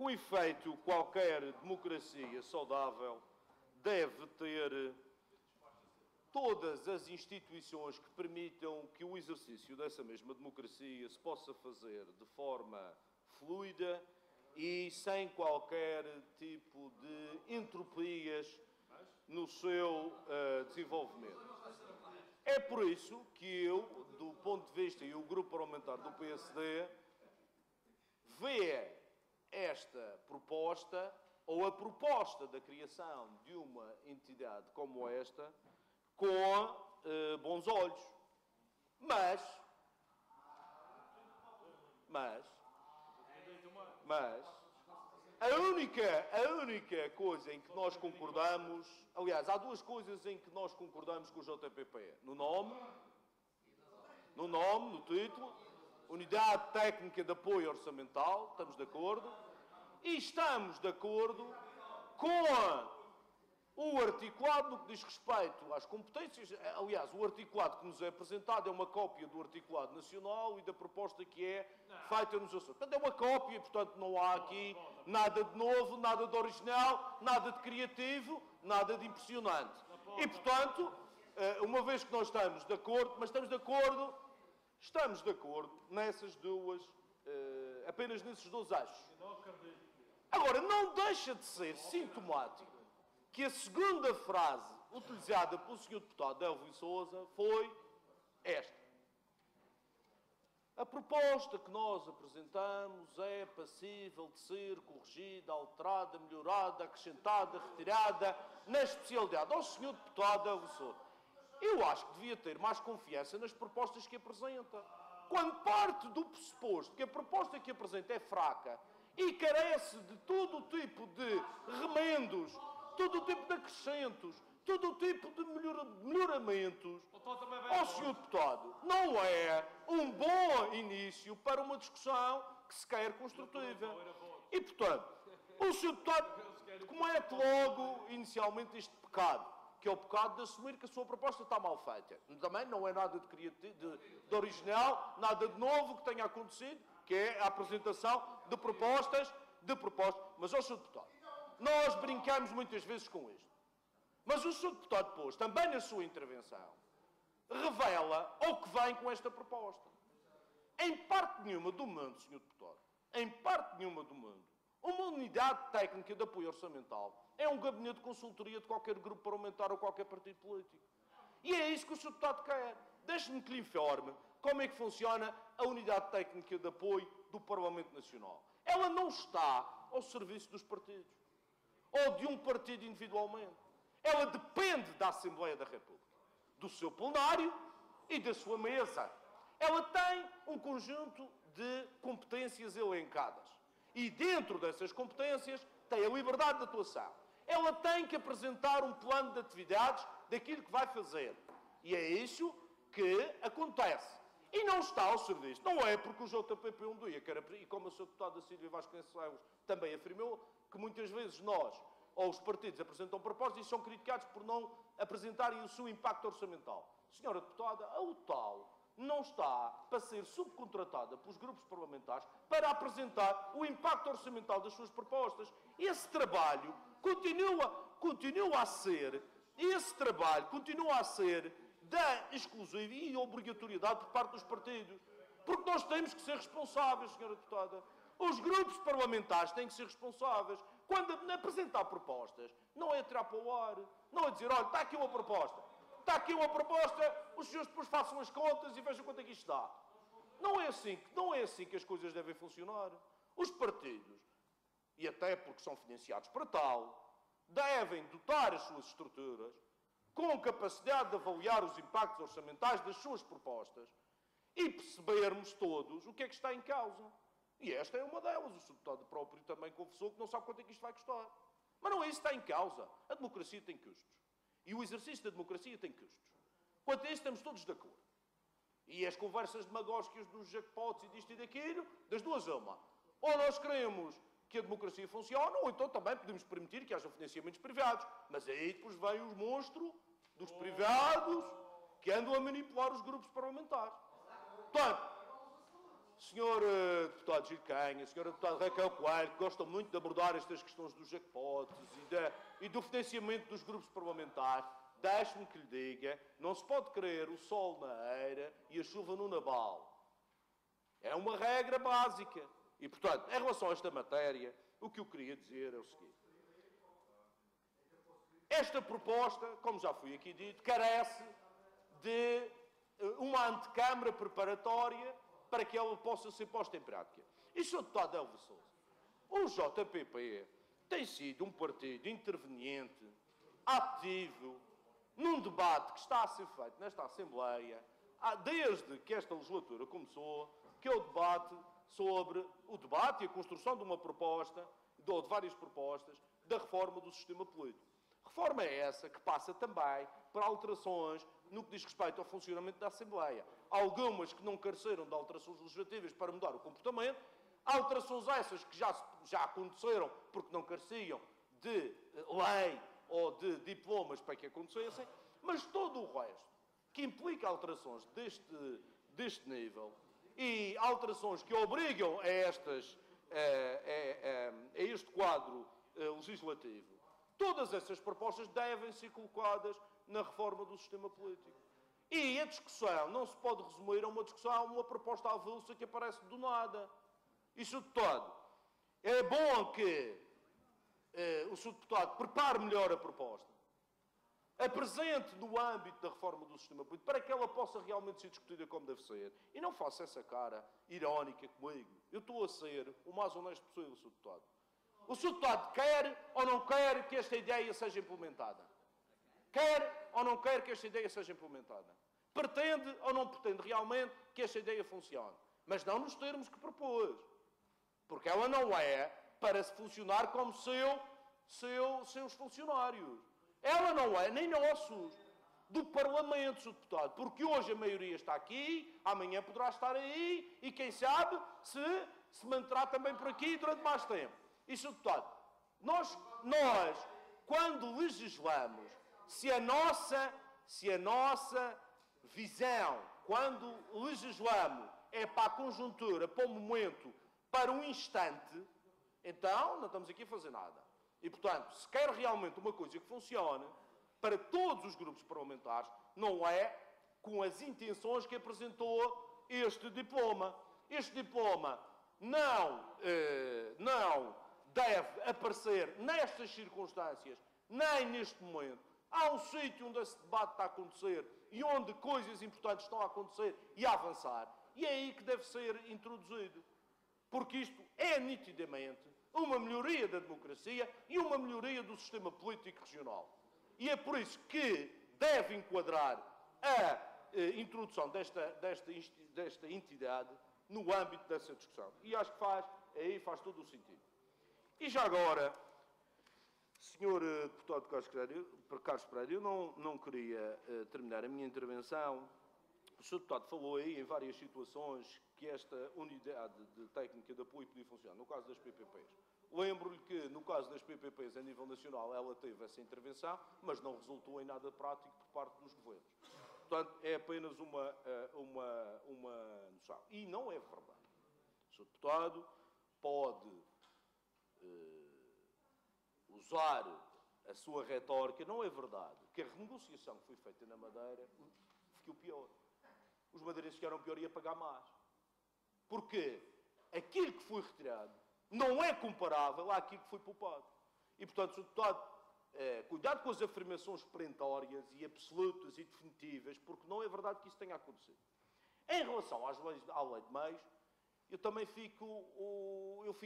Com efeito, qualquer democracia saudável deve ter todas as instituições que permitam que o exercício dessa mesma democracia se possa fazer de forma fluida e sem qualquer tipo de entropias no seu desenvolvimento. É por isso que eu, do ponto de vista, e o grupo parlamentar do PSD, vê esta proposta, ou a proposta da criação de uma entidade como esta, com bons olhos. Mas a única coisa em que nós concordamos, aliás, há duas coisas em que nós concordamos com o JPP. No nome, no título, Unidade Técnica de Apoio Orçamental, estamos de acordo, e estamos de acordo com o articulado no que diz respeito às competências. Aliás, o articulado que nos é apresentado é uma cópia do articulado nacional e da proposta que é feita nos Açores. Portanto, é uma cópia, portanto, não há aqui nada de novo, nada de original, nada de criativo, nada de impressionante. E, portanto, uma vez que nós estamos de acordo, mas estamos de acordo nessas duas, apenas nesses dois eixos. Agora, não deixa de ser sintomático que a segunda frase utilizada pelo Sr. Deputado Delvio Sousa foi esta. A proposta que nós apresentamos é passível de ser corrigida, alterada, melhorada, acrescentada, retirada, na especialidade. Ao Sr. Deputado Delvio Sousa, eu acho que devia ter mais confiança nas propostas que apresenta. Quando parte do pressuposto que a proposta que apresenta é fraca e carece de todo o tipo de remendos, todo o tipo de acrescentos, todo o tipo de melhoramentos, ao Sr. Deputado, não é um bom início para uma discussão que se quer construtiva. E, portanto, o Sr. Deputado comete logo, inicialmente, este pecado, que é o pecado de assumir que a sua proposta está mal feita. Também não é nada de criativo, de original, nada de novo que tenha acontecido, que é a apresentação de propostas. Mas, ó Sr. Deputado, nós brincamos muitas vezes com isto. Mas o Sr. Deputado depois, também na sua intervenção, revela ao que vem com esta proposta. Em parte nenhuma do mundo, Sr. Deputado, em parte nenhuma do mundo, uma unidade técnica de apoio orçamental é um gabinete de consultoria de qualquer grupo parlamentar ou qualquer partido político. E é isso que o Sr. Deputado quer. Deixe-me que lhe informe como é que funciona a unidade técnica de apoio do Parlamento Nacional. Ela não está ao serviço dos partidos ou de um partido individualmente. Ela depende da Assembleia da República, do seu plenário e da sua mesa. Ela tem um conjunto de competências elencadas. E dentro dessas competências tem a liberdade de atuação. Ela tem que apresentar um plano de atividades daquilo que vai fazer. E é isso que acontece. E não está ao serviço. Não é porque o JPP um dia, e como a Sra. Deputada Sílvia Vasconcelos também afirmou, que muitas vezes nós, ou os partidos, apresentam propostas e são criticados por não apresentarem o seu impacto orçamental. Senhora Deputada, a UTAL não está para ser subcontratada pelos grupos parlamentares para apresentar o impacto orçamental das suas propostas. Esse trabalho continua a ser da exclusiva e obrigatoriedade por parte dos partidos. Porque nós temos que ser responsáveis, Senhora Deputada. Os grupos parlamentares têm que ser responsáveis. Quando apresentar propostas, não é tirar para o ar, não é dizer, olha, está aqui uma proposta, os senhores depois façam as contas e vejam quanto é que isto dá. Não é assim que as coisas devem funcionar. Os partidos, e até porque são financiados para tal, devem dotar as suas estruturas com capacidade de avaliar os impactos orçamentais das suas propostas e percebermos todos o que é que está em causa. E esta é uma delas. O Sr. Deputado próprio também confessou que não sabe quanto é que isto vai custar. Mas não é isso que está em causa. A democracia tem custos. E o exercício da democracia tem custos. Quanto a isso, estamos todos de acordo. E as conversas demagógicas dos jackpots e disto e daquilo, das duas uma. Ou nós queremos que a democracia funcione, ou então também podemos permitir que haja financiamentos privados. Mas aí depois vem o monstro dos privados que andam a manipular os grupos parlamentares. Portanto, senhor deputado Gil Canha, senhora deputada Raquel Coelho, que gostam muito de abordar estas questões dos jackpots e do financiamento dos grupos parlamentares, deixe-me que lhe diga, não se pode querer o sol na eira e a chuva no nabal. É uma regra básica. E, portanto, em relação a esta matéria, o que eu queria dizer é o seguinte. Esta proposta, como já foi aqui dito, carece de uma antecâmara preparatória para que ela possa ser posta em prática. E, Sr. Deputado Elvio Sousa, o JPP tem sido um partido interveniente, ativo, num debate que está a ser feito nesta Assembleia, desde que esta legislatura começou, que é o debate e a construção de uma proposta, ou de várias propostas, da reforma do sistema político. Reforma é essa que passa também por alterações no que diz respeito ao funcionamento da Assembleia. Algumas que não careceram de alterações legislativas para mudar o comportamento, alterações essas que já aconteceram porque não careciam de lei ou de diplomas para que acontecessem, mas todo o resto, que implica alterações deste nível e alterações que obrigam a este quadro legislativo, todas essas propostas devem ser colocadas na reforma do sistema político. E a discussão não se pode resumir a uma discussão, uma proposta avulsa que aparece do nada. Isso de todo. É bom que o Sr. Deputado prepare melhor a proposta, apresente no âmbito da reforma do sistema político, para que ela possa realmente ser discutida como deve ser. E não faça essa cara irónica comigo. Eu estou a ser o mais honesto possível, Sr. Deputado. O Sr. Deputado quer ou não quer que esta ideia seja implementada? Quer ou não quer que esta ideia seja implementada? Pretende ou não pretende realmente que esta ideia funcione? Mas não nos termos que propôs. Porque ela não é para se funcionar como seus funcionários. Ela não é nem nossos, do Parlamento, Sr. Deputado. Porque hoje a maioria está aqui, amanhã poderá estar aí, e quem sabe se manterá também por aqui durante mais tempo. E, Sr. Deputado, nós, quando legislamos, se a nossa visão, quando legislamos, é para a conjuntura, para o momento, para o instante, então não estamos aqui a fazer nada. E, portanto, se quer realmente uma coisa que funcione, para todos os grupos parlamentares, não é com as intenções que apresentou este diploma. Este diploma não deve aparecer nestas circunstâncias, nem neste momento. Há um sítio onde esse debate está a acontecer e onde coisas importantes estão a acontecer e a avançar. E é aí que deve ser introduzido. Porque isto é nitidamente uma melhoria da democracia e uma melhoria do sistema político regional. E é por isso que deve enquadrar a introdução desta entidade no âmbito dessa discussão. E acho que faz todo o sentido. E já agora, Sr. Deputado Carlos Pereira, eu não queria terminar a minha intervenção. O Sr. Deputado falou aí em várias situações que esta unidade de técnica de apoio podia funcionar, no caso das PPPs. Lembro-lhe que, no caso das PPPs a nível nacional, ela teve essa intervenção, mas não resultou em nada prático por parte dos governos. Portanto, é apenas uma noção. E não é verdade. O Sr. Deputado pode usar a sua retórica. Não é verdade que a renegociação que foi feita na Madeira ficou pior. Os madeirenses ficaram pior e ia pagar mais. Porque aquilo que foi retirado não é comparável àquilo que foi poupado. E, portanto, Sr. Deputado, cuidado com as afirmações perentórias e absolutas e definitivas, porque não é verdade que isso tenha acontecido. Em relação à lei de meios, eu também fico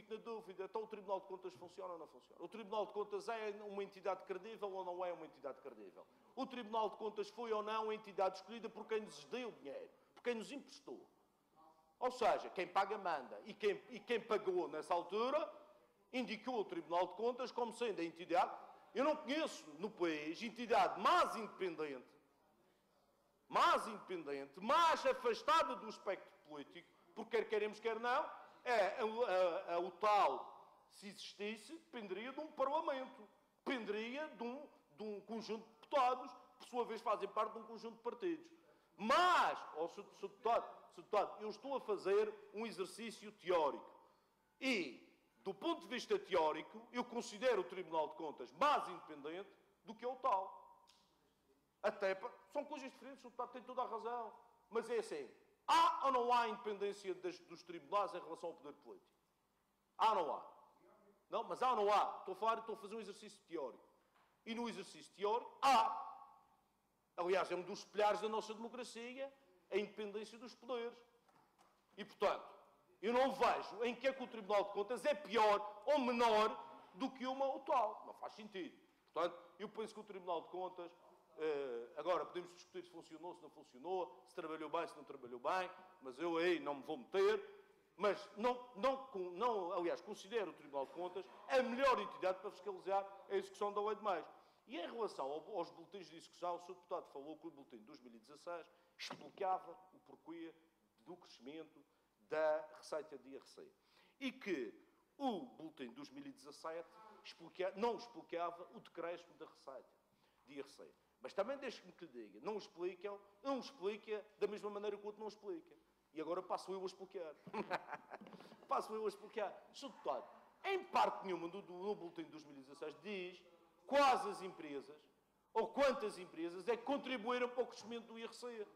na dúvida. Então o Tribunal de Contas funciona ou não funciona? O Tribunal de Contas é uma entidade credível ou não é uma entidade credível? O Tribunal de Contas foi ou não a entidade escolhida por quem nos deu o dinheiro, por quem nos emprestou? Ou seja, quem paga manda. E quem pagou nessa altura indicou o Tribunal de Contas como sendo a entidade. Eu não conheço no país entidade mais independente, mais afastada do espectro político, porque quer queremos, quer não, o tal, se existisse, dependeria de um Parlamento, dependeria de um conjunto de deputados, que por sua vez fazem parte de um conjunto de partidos. Mas, Sr. Deputado, eu estou a fazer um exercício teórico. E, do ponto de vista teórico, eu considero o Tribunal de Contas mais independente do que o tal. São coisas diferentes, o Sr. Deputado tem toda a razão. Mas é assim, há ou não há independência dos tribunais em relação ao poder político? Há ou não há? Não, mas há ou não há? Estou a fazer um exercício teórico. E no exercício teórico, há. Aliás, é um dos pilares da nossa democracia, a independência dos poderes. E, portanto, eu não vejo em que é que o Tribunal de Contas é pior ou menor do que uma ou tal. Não faz sentido. Portanto, eu penso que o Tribunal de Contas, agora podemos discutir se funcionou, se não funcionou, se trabalhou bem, se não trabalhou bem, mas eu aí não me vou meter. Mas, aliás, considero o Tribunal de Contas a melhor entidade para fiscalizar a execução da Lei de Meios. E em relação aos boletins de execução, o Sr. Deputado falou que o boletim de 2016 explicava o porquê do crescimento da receita de IRC. E que o boletim de 2017 não explicava o decréscimo da receita de IRC. Mas também deixe-me que lhe diga, não explica da mesma maneira que o outro não explica. E agora passo eu a explicar. Passo eu a explicar. Sr. Deputado, em parte nenhuma no boletim de 2016 diz quais as empresas, ou quantas empresas, é que contribuíram para o crescimento do IRC.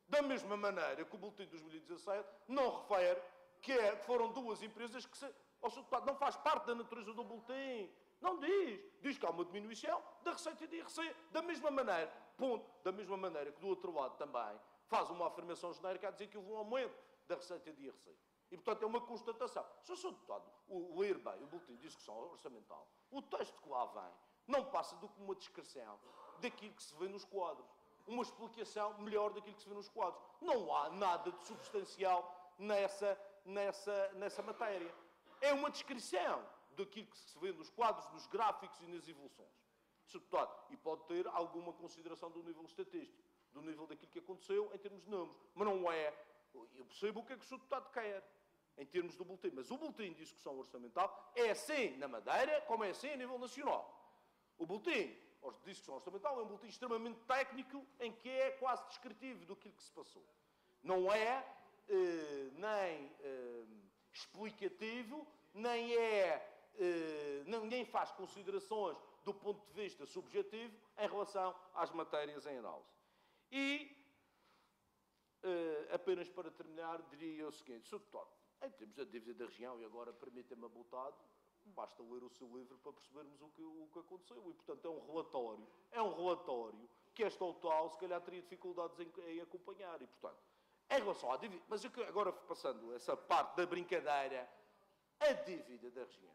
Da mesma maneira que o boletim de 2017 não refere que foram duas empresas que Sr. Deputado, não faz parte da natureza do boletim. Não diz. Diz que há uma diminuição da receita de IRC. Da mesma maneira, ponto. Da mesma maneira que do outro lado também faz uma afirmação genérica a dizer que houve um aumento da receita de IRC. E, portanto, é uma constatação. Se o Sr. Deputado ler bem o boletim de discussão orçamental, o texto que lá vem não passa do que uma descrição daquilo que se vê nos quadros. Uma explicação melhor daquilo que se vê nos quadros. Não há nada de substancial nessa matéria. É uma descrição daquilo que se vê nos quadros, nos gráficos e nas evoluções. Sr. Deputado, e pode ter alguma consideração do nível estatístico, do nível daquilo que aconteceu em termos de números. Mas não é. Eu percebo o que é que o Sr. Deputado quer em termos do boletim. Mas o boletim de discussão orçamental é assim na Madeira, como é assim a nível nacional. O boletim de discussão orçamental é um boletim extremamente técnico em que é quase descritivo do que se passou. Não é nem explicativo, nem faz considerações do ponto de vista subjetivo em relação às matérias em análise. E, apenas para terminar, diria o seguinte, Sr. Deputado, em termos da dívida da região, e agora permita-me a botado, basta ler o seu livro para percebermos o que aconteceu. E, portanto, é um relatório que esta ou tal, se calhar, teria dificuldades em acompanhar. E, portanto, em relação à dívida... Mas agora, passando essa parte da brincadeira, a dívida da região.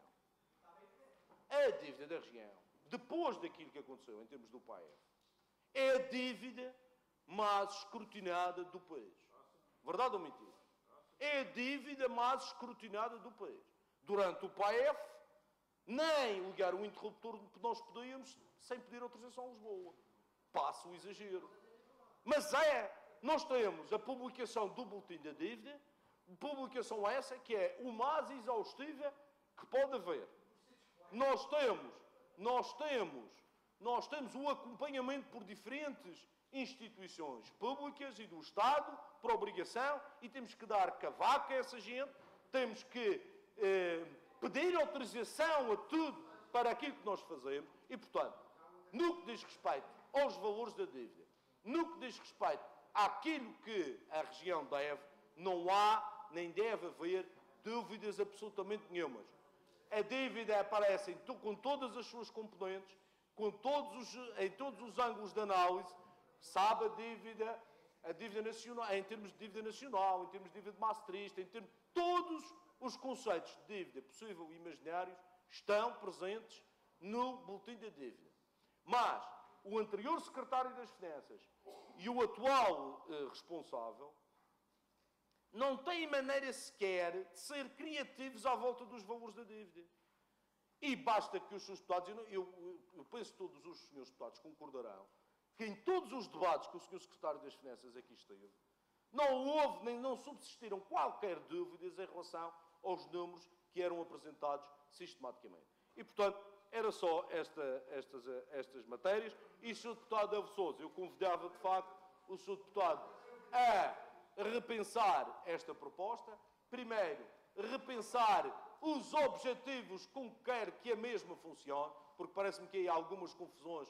A dívida da região, depois daquilo que aconteceu em termos do PAEF, é a dívida mais escrutinada do país. Verdade ou mentira? É a dívida mais escrutinada do país. Durante o PAEF, nem ligar o interruptor que nós podíamos sem pedir autorização a Lisboa. Passa o exagero. Mas nós temos a publicação do boletim da dívida, publicação essa que é o mais exaustiva que pode haver. Nós temos o acompanhamento por diferentes instituições públicas e do Estado, por obrigação, e temos que dar cavaco a essa gente, temos que pedir autorização a tudo para aquilo que nós fazemos e, portanto, no que diz respeito aos valores da dívida, no que diz respeito àquilo que a região deve, não há nem deve haver dúvidas absolutamente nenhumas. A dívida aparece com todas as suas componentes, em todos os ângulos de análise, sabe a dívida nacional, em termos de dívida nacional, em termos de dívida de Maastricht, em termos de todos os conceitos de dívida possível e imaginários estão presentes no boletim da dívida. Mas o anterior secretário das Finanças e o atual responsável não têm maneira sequer de ser criativos à volta dos valores da dívida. E basta que os seus deputados, eu penso que todos os senhores deputados concordarão, que em todos os debates que o senhor secretário das Finanças aqui esteve, não houve, nem não subsistiram qualquer dúvidas em relação aos números que eram apresentados sistematicamente. E, portanto, era só estas matérias. E, Sr. Deputado Alves Sousa, eu convidava, de facto, o Sr. Deputado a repensar esta proposta. Primeiro, repensar os objetivos com que quer que a mesma funcione, porque parece-me que há algumas confusões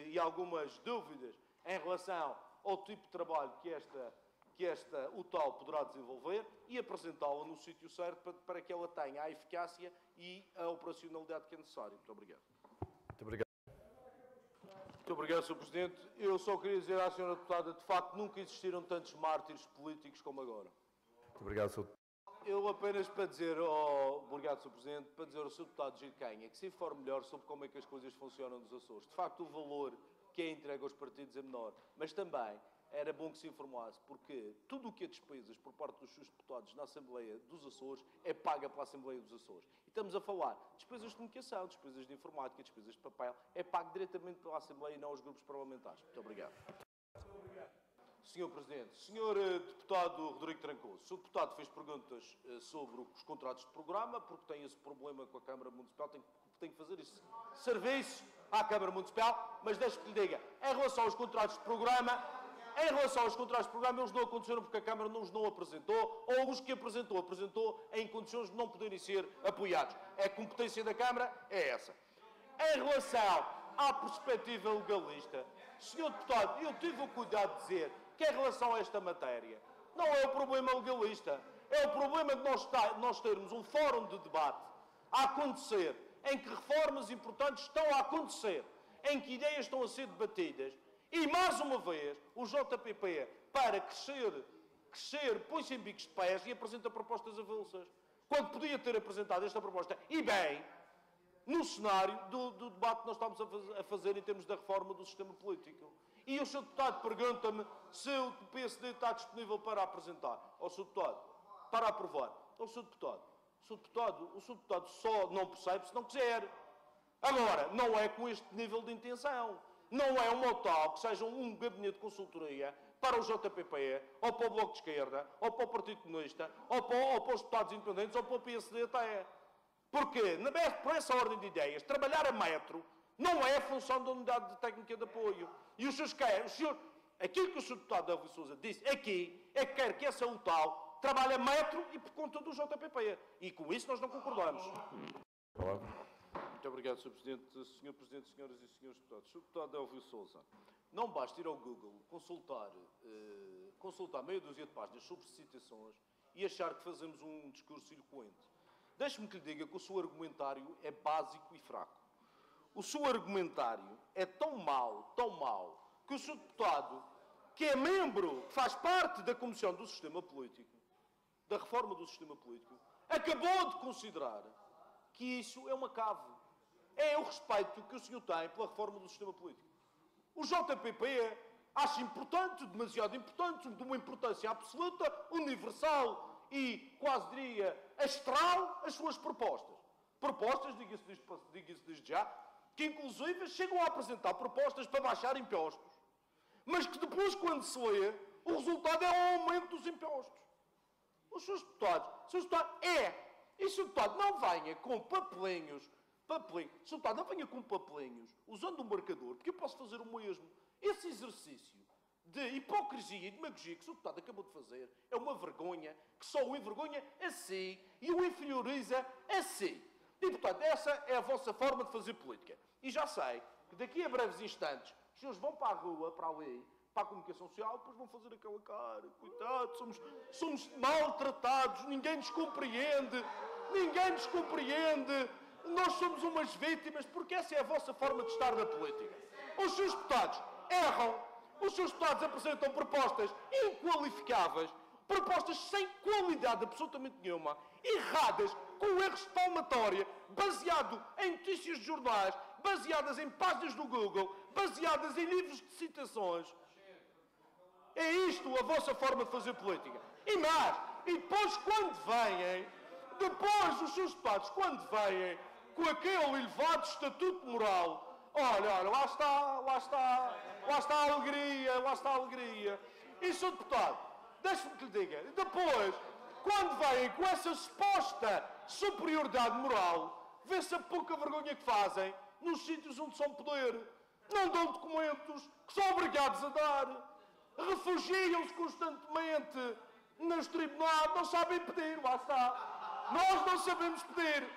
e algumas dúvidas em relação ao tipo de trabalho que o tal poderá desenvolver, e apresentá-la no sítio certo para que ela tenha a eficácia e a operacionalidade que é necessária. Muito obrigado. Muito obrigado. Muito obrigado, Sr. Presidente. Eu só queria dizer à Sra. Deputada, de facto, nunca existiram tantos mártires políticos como agora. Muito obrigado, Sr. Eu apenas para dizer obrigado, Sr. Presidente, para dizer ao Sr. Deputado Gil Canha que se informe melhor sobre como é que as coisas funcionam nos Açores. De facto, o valor que é entregue aos partidos é menor, mas também era bom que se informasse, porque tudo o que é despesas por parte dos seus deputados na Assembleia dos Açores é paga pela Assembleia dos Açores. E estamos a falar de despesas de comunicação, despesas de informática, despesas de papel, é pago diretamente pela Assembleia e não aos grupos parlamentares. Muito obrigado. Sr. Presidente, Sr. Deputado Rodrigo Trancoso, o Sr. Deputado fez perguntas sobre os contratos de programa, porque tem esse problema com a Câmara Municipal, tem que fazer esse serviço à Câmara Municipal, mas deixe-me que lhe diga, em relação aos contratos de programa, eles não aconteceram porque a Câmara não os não apresentou, ou os que apresentou em condições de não poderem ser apoiados. A competência da Câmara é essa. Em relação à perspectiva legalista, Sr. Deputado, eu tive o cuidado de dizer que em relação a esta matéria, não é o problema legalista, é o problema de nós termos um fórum de debate a acontecer, em que reformas importantes estão a acontecer, em que ideias estão a ser debatidas, e mais uma vez o JPP, para crescer, põe-se em bicos de pés e apresenta propostas avulsas, quando podia ter apresentado esta proposta, e bem, no cenário do debate que nós estamos a fazer em termos da reforma do sistema político. E o Sr. Deputado pergunta-me se o PSD está disponível para apresentar. Ao Sr. Deputado, para aprovar. Ao Sr. Deputado, o Sr. Deputado só não percebe se não quiser. Agora, não é com este nível de intenção. Não é uma tal que seja um gabinete de consultoria para o JPP, ou para o Bloco de Esquerda, ou para o Partido Comunista, ou para os deputados independentes, ou para o PSD até. Porque, por essa ordem de ideias, trabalhar a metro não é a função da unidade de técnica de apoio. E aquilo que o Sr. Deputado Delvio Sousa disse aqui é que quer que essa UTAL trabalhe a metro e por conta do JPP. E com isso nós não concordamos. Muito obrigado, Sr. Presidente. Sr. Presidente, senhoras e senhores deputados. Sr. Deputado Delvio Sousa, não basta ir ao Google, consultar meia dúzia de páginas sobre citações e achar que fazemos um discurso eloquente. Deixe-me que lhe diga que o seu argumentário é básico e fraco. O seu argumentário é tão mau, que o Sr. Deputado, que é membro, que faz parte da Comissão do Sistema Político, da reforma do sistema político, acabou de considerar que isso é uma cave. É o respeito que o senhor tem pela reforma do sistema político. O JPP acha importante, demasiado importante, de uma importância absoluta, universal e, quase diria, astral, as suas propostas. Propostas, diga-se desde já, que inclusive chegam a apresentar propostas para baixar impostos. Mas que depois, quando se lê, o resultado é o aumento dos impostos. Os seus deputados, e o Sr. Deputado não venha com papelinhos, Sr. Deputado não venha com papelinhos, usando um marcador, porque eu posso fazer o mesmo. Esse exercício de hipocrisia e demagogia que o Sr. Deputado acabou de fazer é uma vergonha, que só o envergonha a si e o inferioriza a si. E, portanto, essa é a vossa forma de fazer política. E já sei que daqui a breves instantes, os senhores vão para a rua, para ali, para a comunicação social, depois vão fazer aquela cara, coitado, somos maltratados, ninguém nos compreende, nós somos umas vítimas, porque essa é a vossa forma de estar na política. Os seus deputados erram, os seus deputados apresentam propostas inqualificáveis, propostas sem qualidade absolutamente nenhuma, erradas, com erros de palmatória, baseado em notícias de jornais, baseadas em páginas do Google, baseadas em livros de citações. É isto a vossa forma de fazer política. E depois os seus deputados, quando vêm com aquele elevado estatuto moral, olha, lá está a alegria. E, Sr. Deputado, deixe-me que lhe diga, depois, quando vêm com essa suposta superioridade moral, vê-se a pouca vergonha que fazem nos sítios onde são poder. Não dão documentos que são obrigados a dar. refugiam-se constantemente nos tribunais, não sabem pedir, lá está. Nós não sabemos pedir.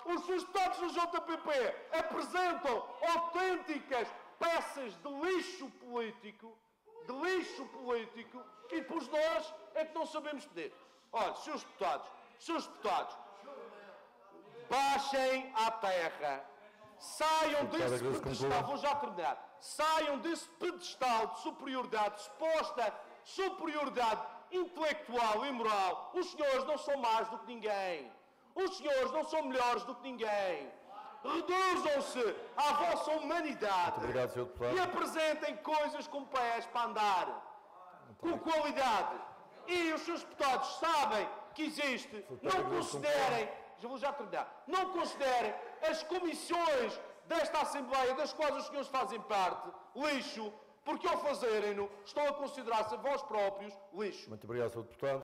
Os seus deputados do JPP apresentam autênticas peças de lixo político, e depois nós é que não sabemos pedir. Olha, seus deputados, baixem à terra, saiam desse pedestal, vou já terminar, saiam desse pedestal de superioridade, suposta superioridade intelectual e moral. Os senhores não são mais do que ninguém. Os senhores não são melhores do que ninguém. Reduzam-se à vossa humanidade. Obrigado, Sr. Deputado. E apresentem coisas com pés para andar, com qualidade. E os seus deputados sabem que existe. Não considerem, já vou já terminar, não considerem as comissões desta Assembleia, das quais os senhores fazem parte, lixo, porque ao fazerem-no estão a considerar-se vós próprios lixo. Muito obrigado, Sr. Deputado.